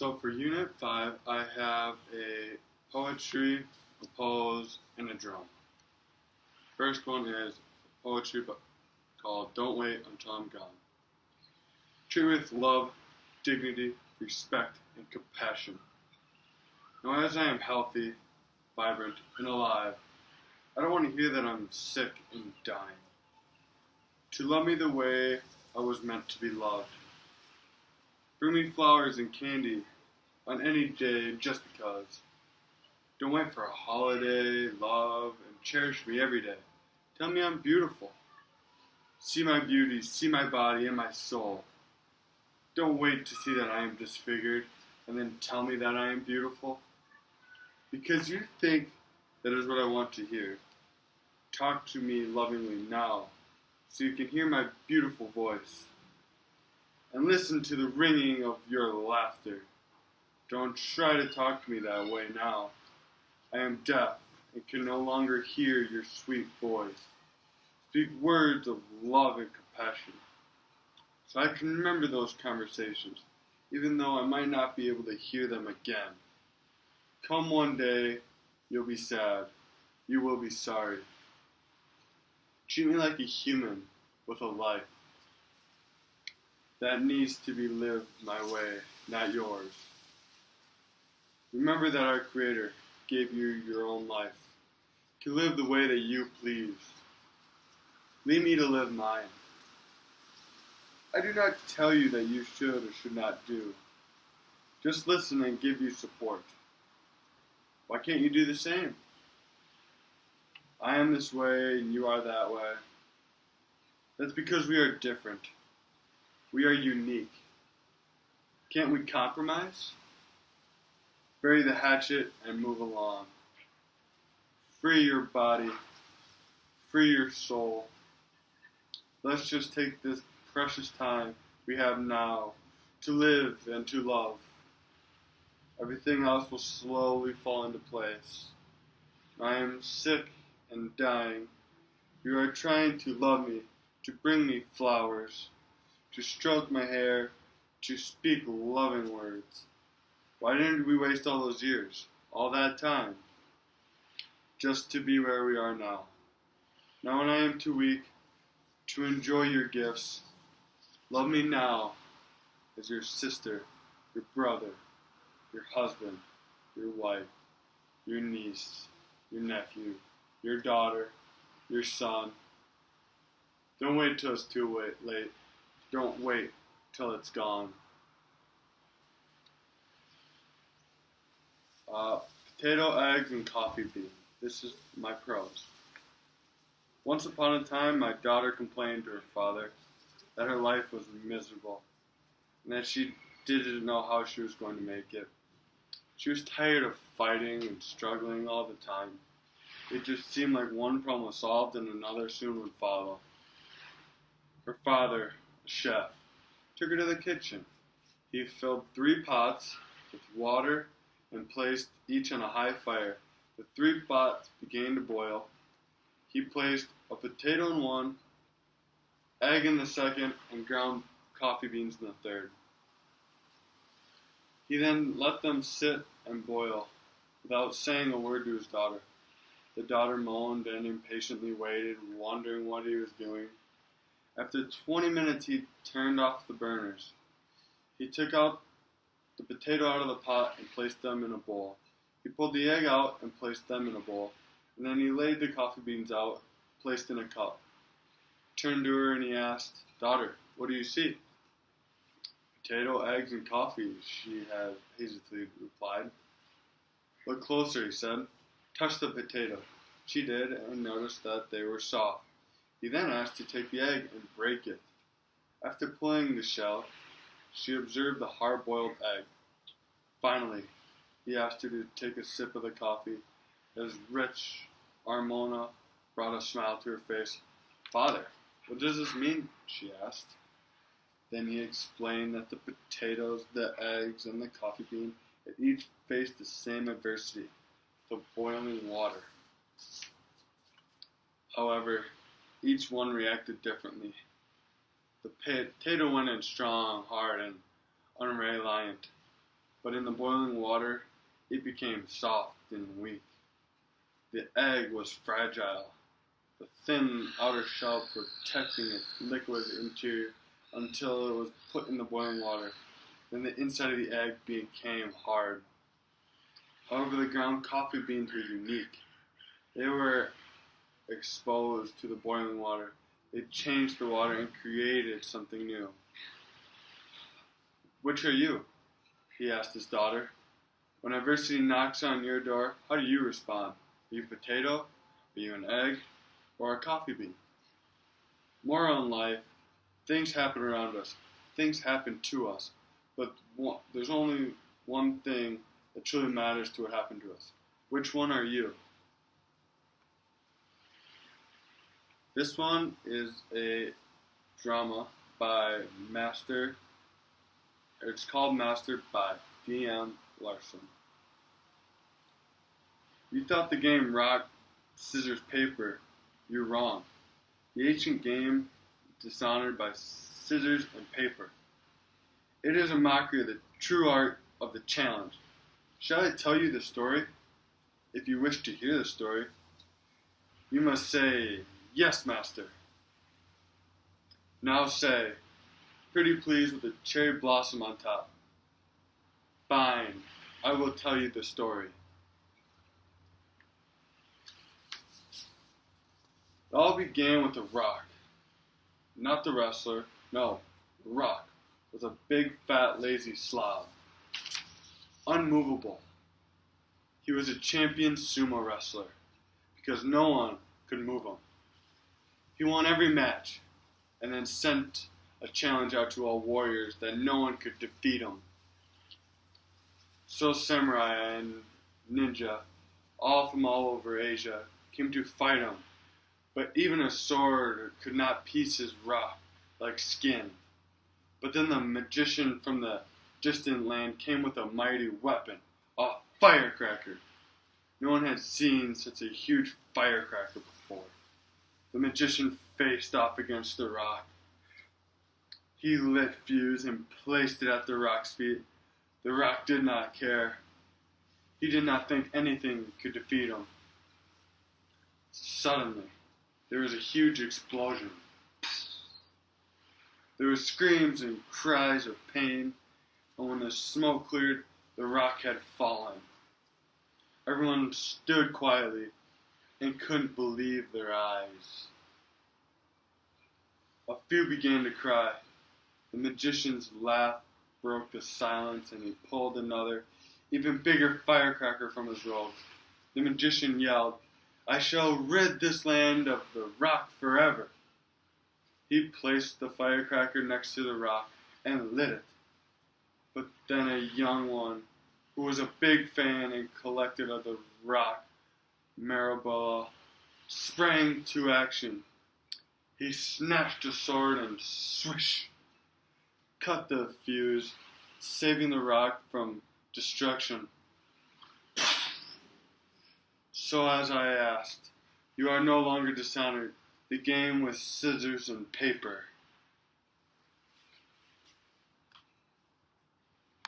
So for Unit 5, I have a poetry, a pose, and a drum. First one is poetry called Don't Wait Until I'm Gone. Treat me with love, dignity, respect, and compassion. Now as I am healthy, vibrant, and alive, I don't want to hear that I'm sick and dying. To love me the way I was meant to be loved. Bring me flowers and candy on any day just because. Don't wait for a holiday, love, and cherish me every day. Tell me I'm beautiful. See my beauty, see my body and my soul. Don't wait to see that I am disfigured and then tell me that I am beautiful. Because you think that is what I want to hear. Talk to me lovingly now so you can hear my beautiful voice. And listen to the ringing of your laughter. Don't try to talk to me that way now. I am deaf and can no longer hear your sweet voice. Speak words of love and compassion. So I can remember those conversations, even though I might not be able to hear them again. Come one day, you'll be sad. You will be sorry. Treat me like a human with a life. That needs to be lived my way, not yours. Remember that our Creator gave you your own life, to live the way that you please. Leave me to live mine. I do not tell you that you should or should not do. Just listen and give you support. Why can't you do the same? I am this way and you are that way. That's because we are different. We are unique. Can't we compromise? Bury the hatchet and move along. Free your body. Free your soul. Let's just take this precious time we have now to live and to love. Everything else will slowly fall into place. I am sick and dying. You are trying to love me, to bring me flowers, to stroke my hair, to speak loving words. Why didn't we waste all those years, all that time, just to be where we are now? Now when I am too weak to enjoy your gifts, love me now as your sister, your brother, your husband, your wife, your niece, your nephew, your daughter, your son. Don't wait till it's too late. Don't wait till it's gone. Potato, eggs, and coffee bean. This is my prose. Once upon a time, my daughter complained to her father that her life was miserable and that she didn't know how she was going to make it. She was tired of fighting and struggling all the time. It just seemed like one problem was solved and another soon would follow. Her father, a chef, took her to the kitchen. He filled 3 pots with water and placed each on a high fire. The 3 pots began to boil. He placed a potato in one, egg in the second, and ground coffee beans in the third. He then let them sit and boil without saying a word to his daughter. The daughter moaned and impatiently waited, wondering what he was doing. After 20 minutes, he turned off the burners. He took out the potato out of the pot and placed them in a bowl. He pulled the egg out and placed them in a bowl. And then he laid the coffee beans out, placed in a cup. Turned to her and he asked, "Daughter, what do you see?" "Potato, eggs, and coffee," she had hastily replied. "Look closer," he said. "Touch the potato." She did and noticed that they were soft. He then asked to take the egg and break it. After pulling the shell, she observed the hard-boiled egg. Finally, he asked her to take a sip of the coffee. His rich aroma brought a smile to her face. "Father, what does this mean?" she asked. Then he explained that the potatoes, the eggs, and the coffee bean had each faced the same adversity, the boiling water. However, each one reacted differently. The potato went in strong, hard, and unreliant. but in the boiling water, it became soft and weak. The egg was fragile, the thin outer shell protecting its liquid interior until it was put in the boiling water. Then the inside of the egg became hard. However, the ground coffee beans were unique. They were exposed to the boiling water. They changed the water and created something new. "Which are you?" he asked his daughter. "When adversity knocks on your door, how do you respond? Are you a potato? Are you an egg? Or a coffee bean?" Moral in life, things happen around us. Things happen to us. But there's only one thing that truly matters to what happened to us. Which one are you? This one is a drama by Master. It's called Master by D.M. Larson. You thought the game rock, scissors, paper. You're wrong. The ancient game dishonored by scissors and paper. It is a mockery of the true art of the challenge. Shall I tell you the story? If you wish to hear the story, you must say, "Yes, master." Now say, "Pretty please with a cherry blossom on top." Fine, I will tell you the story. It all began with a rock. Not the wrestler, no, the rock was a big, fat, lazy slob. Unmovable. He was a champion sumo wrestler because no one could move him. He won every match and then sent a challenge out to all warriors that no one could defeat him. So samurai and ninja, all from all over Asia, came to fight him. But even a sword could not piece his rock like skin. But then the magician from the distant land came with a mighty weapon, a firecracker. No one had seen such a huge firecracker before. The magician faced off against the rock. He lit fuse and placed it at the rock's feet. The rock did not care. He did not think anything could defeat him. Suddenly, there was a huge explosion. There were screams and cries of pain, and when the smoke cleared, the rock had fallen. Everyone stood quietly and couldn't believe their eyes. A few began to cry. The magician's laugh broke the silence, and he pulled another, even bigger firecracker from his robe. The magician yelled, "I shall rid this land of the rock forever." He placed the firecracker next to the rock and lit it. But then a young one, who was a big fan and collector of the rock, Marabella, sprang to action. He snatched a sword and swish, cut the fuse, saving the rock from destruction. So as I asked, you are no longer dishonored. The game with scissors and paper.